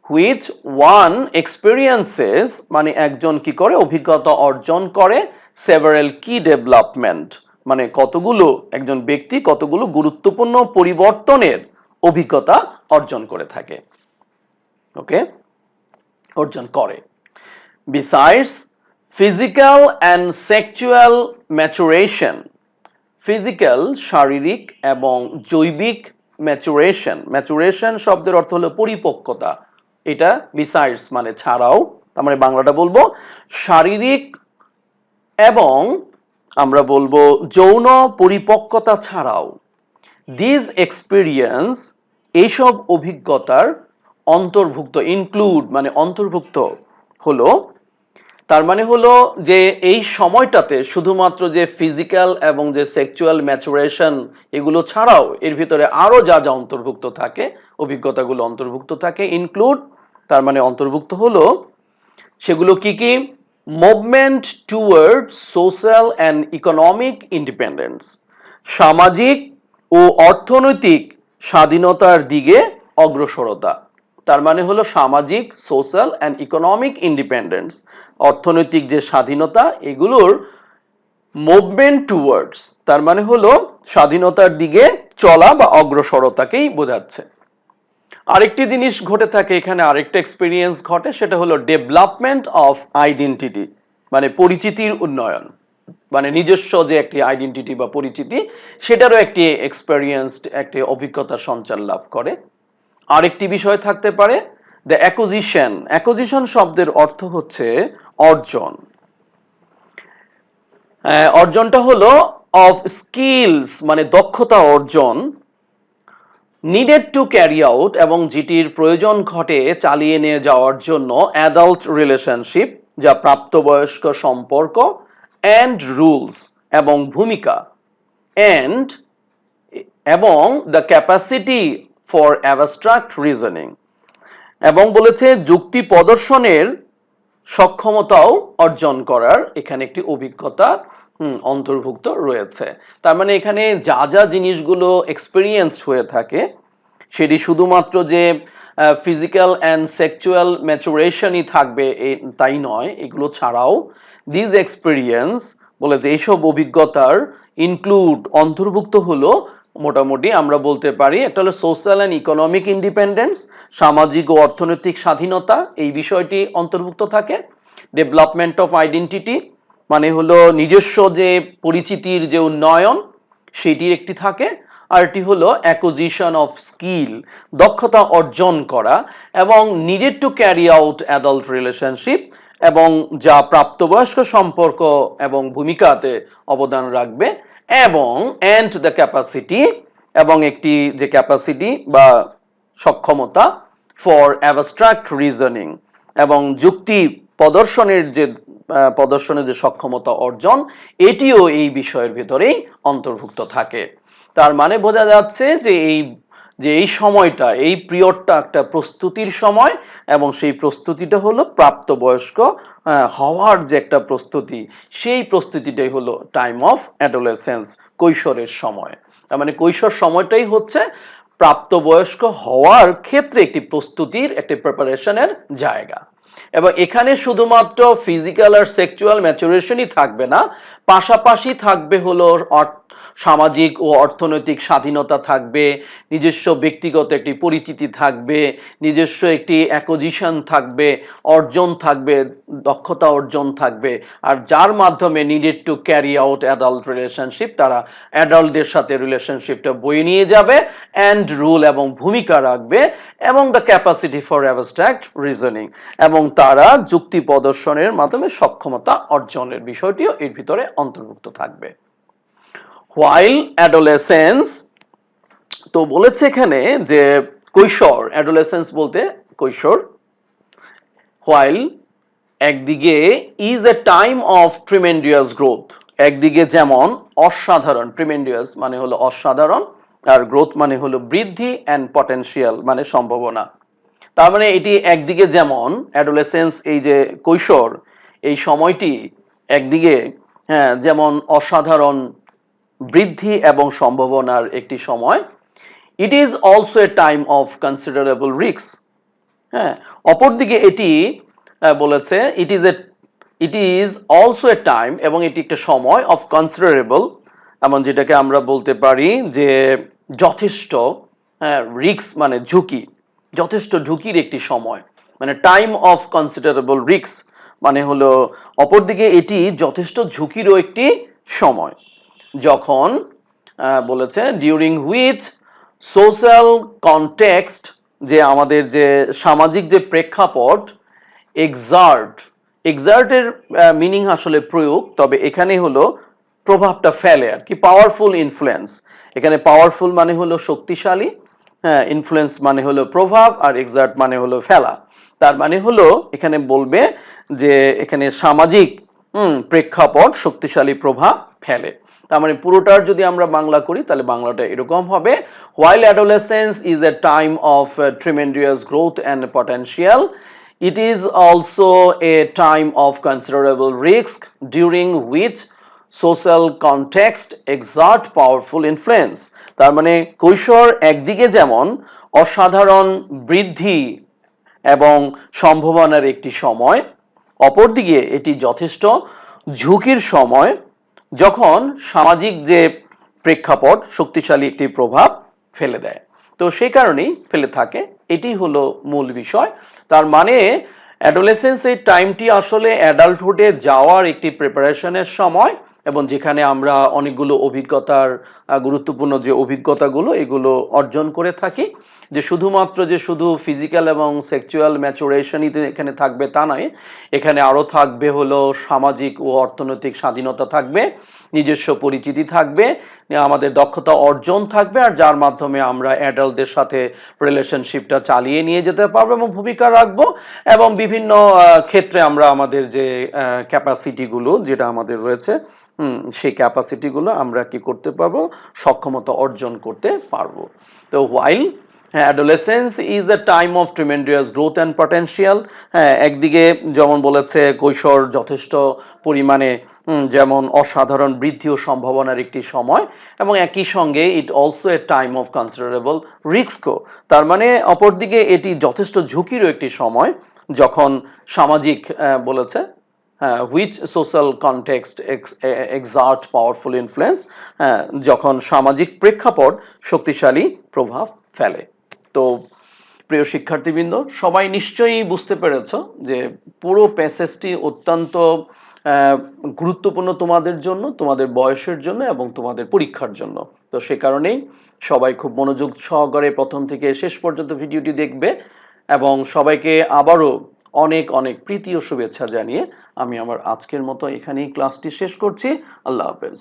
হুইচ ওয়ান এক্সপিরিয়েন্সেস, মানে একজন কি করে অভিজ্ঞতা অর্জন করে, সেভারাল কি ডেভেলপমেন্ট, মানে কতগুলো একজন ব্যক্তি কতগুলো গুরুত্বপূর্ণ পরিবর্তনের অভিজ্ঞতা অর্জন করে থাকে, ওকে, অর্জন করে। Besides physical and sexual maturation, physical শারীরিক এবং জৈবিক ম্যাচুরেশন, ম্যাচুরেশন শব্দের অর্থ হলো পরিপক্কতা, এটা বিসাইডস মানে ছাড়াও, তার মানে বাংলাটা বলবো শারীরিক এবং আমরা বলবো যৌন পরিপক্কতা ছাড়াও, দিস এক্সপিরিয়েন্স, এইসব অভিজ্ঞতার অন্তর্ভুক্ত, ইনক্লুড মানে অন্তর্ভুক্ত হলো, তার মানে হলো যে এই সময়টাতে শুধুমাত্র যে ফিজিক্যাল এবং যে সেক্সুয়াল ম্যাচুরেশন এগুলো ছাড়াও এর ভিতরে আরো যা যা অন্তর্ভুক্ত থাকে, অভিজ্ঞতাগুলো অন্তর্ভুক্ত থাকে, ইনক্লুড তার মানে অন্তর্ভুক্ত হলো, সেগুলো কি কি? Movement toward social and economic independence, সামাজিক ও অর্থনৈতিক স্বাধীনতার দিকে অগ্রসরতা, তার মানে হলো সামাজিক, সোশ্যাল অ্যান্ড ইকোনমিক ইন্ডিপেন্ডেন্স, অর্থনৈতিক যে স্বাধীনতা এগুলোর মুভমেন্ট টুয়ার্ডস, তার মানে হলো স্বাধীনতার দিকে চলা বা অগ্রসরতাকেই বোঝাচ্ছে। আরেকটি জিনিস ঘটে থাকে এখানে, আরেকটা এক্সপিরিয়েন্স ঘটে, সেটা হলো ডেভেলপমেন্ট অফ আইডেন্টিটি, মানে পরিচিতির উন্নয়ন, মানে নিজস্ব যে একটি আইডেন্টিটি বা পরিচিতি সেটারও একটি এক্সপেরিয়েন্সড একটি অভিজ্ঞতা সঞ্চার লাভ করে। আরেকটি বিষয় থাকতে পারে দ্য অ্যাকুজিশন, অ্যাকুজিশন শব্দের অর্থ হচ্ছে অর্জন, অর্জনটা হলো অফ স্কিলস মানে দক্ষতা অর্জন, নিডেড টু ক্যারি আউট এবং যেটির প্রয়োজন ঘটে চালিয়ে নিয়ে যাওয়ার জন্য, অ্যাডাল্ট রিলেশনশিপ যা প্রাপ্তবয়স্ক সম্পর্ক, অ্যান্ড রুলস এবং ভূমিকা, অ্যান্ড এবং the capacity for abstract reasoning, এবং বলেছে যুক্তি প্রদর্শনের সক্ষমতাও অর্জন করার এখানে একটি অভিজ্ঞতা অন্তর্ভুক্ত রয়েছে। তার মানে এখানে যা যা জিনিসগুলো এক্সপেরিয়েন্সড হয়ে থাকে সেটি শুধুমাত্র যে ফিজিক্যাল অ্যান্ড সেক্সুয়াল ম্যাচুরেশনই থাকবে তাই নয়, এগুলো ছাড়াও দিস এক্সপেরিয়েন্স বলে যে এইসব অভিজ্ঞতার ইনক্লুড অন্তর্ভুক্ত হলো মোটামুটি আমরা বলতে পারি একটা হলো সোশ্যাল অ্যান্ড ইকোনমিক ইন্ডিপেন্ডেন্স, সামাজিক ও অর্থনৈতিক স্বাধীনতা এই বিষয়টি অন্তর্ভুক্ত থাকে, ডেভেলপমেন্ট অফ আইডেন্টিটি মানে হলো নিজস্ব যে পরিচিতির যে উন্নয়ন সেটির একটি থাকে, আরটি হলো অ্যাকুজিশন অফ স্কিল দক্ষতা অর্জন করা, এবং needed to carry out adult relationship এবং যা প্রাপ্তবয়স্ক সম্পর্ক এবং ভূমিকাতে অবদান রাখবে, এবং অ্যান্ড দ্য ক্যাপাসিটি এবং একটি যে ক্যাপাসিটি বা সক্ষমতা ফর অ্যাবস্ট্রাক্ট রিজনিং এবং যুক্তি প্রদর্শনের যে সক্ষমতা অর্জন এটিও এই বিষয়ের ভিতরেই অন্তর্ভুক্ত থাকে। তার মানে বোঝা যাচ্ছে যে এই সময়টা, এই পিরিয়ডটা একটা প্রস্তুতির সময়, এবং সেই প্রস্তুতিটা হলো প্রাপ্তবয়স্ক হওয়ার যে একটা প্রস্তুতি, সেই প্রস্তুতিটাই হলো টাইম অফ অ্যাডোলেসেন্স, কৈশোরের সময়। তার মানে কৈশোর সময়টাই হচ্ছে প্রাপ্তবয়স্ক হওয়ার ক্ষেত্রে একটি প্রস্তুতির, একটি প্রিপারেশনের জায়গা। এবং এখানে শুধুমাত্র ফিজিক্যাল আর সেক্সুয়াল ম্যাচুরেশনই থাকবে না, পাশাপাশি থাকবে হলো সামাজিক ও অর্থনৈতিক স্বাধীনতা থাকবে, নিজস্ব ব্যক্তিগত একটি পরিচিতি থাকবে, নিজস্ব একটি অ্যাকুজিশন থাকবে, অর্জন থাকবে, দক্ষতা অর্জন থাকবে, আর যার মাধ্যমে needed to carry out adult relationship, তারা অ্যাডাল্টদের সাথে রিলেশনশিপটা বয়ে নিয়ে যাবে, অ্যান্ড রুল এবং ভূমিকা রাখবে, এবং the capacity for abstract reasoning এবং তারা যুক্তি প্রদর্শনের মাধ্যমে সক্ষমতা অর্জনের বিষয়টিও এর ভিতরে অন্তর্ভুক্ত থাকবে। হোয়াইল অ্যাডোলেসেন্স, তো বলেছে এখানে যে কৈশোর, অ্যাডোলেসেন্স বলতে কৈশোর, হোয়াইল একদিকে is a time of tremendous growth, একদিকে যেমন অসাধারণ, ট্রিমেন্ডিয়াস মানে হলো অসাধারণ, আর গ্রোথ মানে হলো বৃদ্ধি, অ্যান্ড পটেনশিয়াল মানে সম্ভাবনা। তার মানে এটি একদিকে যেমন অ্যাডোলেসেন্স, এই যে কৈশোর এই সময়টি একদিকে হ্যাঁ যেমন অসাধারণ বৃদ্ধি এবং সম্ভাবনার একটি সময়, it is also a time of considerable risk. হ্যাঁ, অপরদিকে এটি বলেছে it is also a time, এবং এটি একটা সময় অফ কনসিডারেবল, এমন যেটাকে আমরা বলতে পারি যে যথেষ্ট রিস্ক মানে ঝুঁকি, যথেষ্ট ঝুঁকির একটি সময়, মানে টাইম অফ কনসিডারেবল রিস্ক মানে হলো অপরদিকে এটি যথেষ্ট ঝুঁকিরও একটি সময়, যখন বলেছে ডিউরিং হুইচ সোশ্যাল কনটেক্সট, যে আমাদের যে সামাজিক যে প্রেক্ষাপট, এক্সার্টের মিনিং আসলে প্রয়োগ, তবে এখানে হলো প্রভাবটা ফেলে আর কি, পাওয়ারফুল ইনফ্লুয়েন্স। এখানে পাওয়ারফুল মানে হলো শক্তিশালী, হ্যাঁ, ইনফ্লুয়েন্স মানে হলো প্রভাব, আর এক্সার্ট মানে হলো ফেলা। তার মানে হলো এখানে বলবে যে এখানে সামাজিক প্রেক্ষাপট শক্তিশালী প্রভাব ফেলে। তার মানে পুরোটার যদি আমরা বাংলা করি তাহলে বাংলাটা এরকম হবে, while adolescence is a time of tremendous growth and potential, it is also a time of considerable risk during which social context exert powerful influence। তার মানে কৈশোর একদিকে যেমন অসাধারণ বৃদ্ধি এবং সম্ভাবনার একটি সময়, অপরদিকে এটি যথেষ্ট ঝুঁকির সময়, যখন সামাজিক যে প্রেক্ষাপট শক্তিশালী একটি প্রভাব ফেলে দেয়। তো সেই কারণেই ফেলে থাকে, এটি হলো মূল বিষয়। তার মানে অ্যাডোলেসেন্স এই টাইমটি আসলে অ্যাডাল্টহুডে যাওয়ার একটি প্রিপারেশনের সময়, এবং যেখানে আমরা অনেকগুলো অভিজ্ঞতার গুরুত্বপূর্ণ যে অভিজ্ঞতাগুলো এগুলো অর্জন করে থাকি, যে শুধুমাত্র যে শুধু ফিজিক্যাল এবং সেক্সুয়াল ম্যাচুরেশনই এখানে থাকবে তা নয়, এখানে আরও থাকবে হলো সামাজিক ও অর্থনৈতিক স্বাধীনতা থাকবে, নিজস্ব পরিচিতি থাকবে, আমাদের দক্ষতা অর্জন থাকবে, আর যার মাধ্যমে আমরা অ্যাডাল্টদের সাথে রিলেশনশিপটা চালিয়ে নিয়ে যেতে পারবো এবং ভূমিকা রাখবো, এবং বিভিন্ন ক্ষেত্রে আমরা আমাদের যে ক্যাপাসিটিগুলো যেটা আমাদের রয়েছে সেই ক্যাপাসিটিগুলো আমরা কি করতে পারবো, সক্ষমতা অর্জন করতে পারবো। তো while adolescence is a time of tremendous growth and potential, হ্যাঁ একদিকে যেমন বলেছে কৈশোর যথেষ্ট পরিমাণে যেমন অসাধারণ বৃদ্ধি ও সম্ভাবনার একটি সময়, এবং একই সঙ্গে it also a time of considerable রিস্কও, তার মানে অপরদিকে এটি যথেষ্ট ঝুঁকিরও একটি সময়, যখন সামাজিক বলেছে which social context excerpt powerful influence, যখন সামাজিক প্রেক্ষাপট শক্তিশালী প্রভাব ফেলে। তো প্রিয় শিক্ষার্থীবৃন্দ, সবাই নিশ্চয়ই বুঝতে পেরেছ যে পুরো প্যাসেজটি অত্যন্ত গুরুত্বপূর্ণ তোমাদের জন্য, তোমাদের বয়সের জন্য এবং তোমাদের পরীক্ষার জন্য। তো সে কারণেই সবাই খুব মনোযোগ সহকারে প্রথম থেকে শেষ পর্যন্ত ভিডিওটি দেখবে, এবং সবাইকে আবারও অনেক অনেক প্রীতি ও শুভেচ্ছা জানিয়ে আমি আমার আজকের মতো এখানেই ক্লাসটি শেষ করছি। আল্লাহ হাফেজ।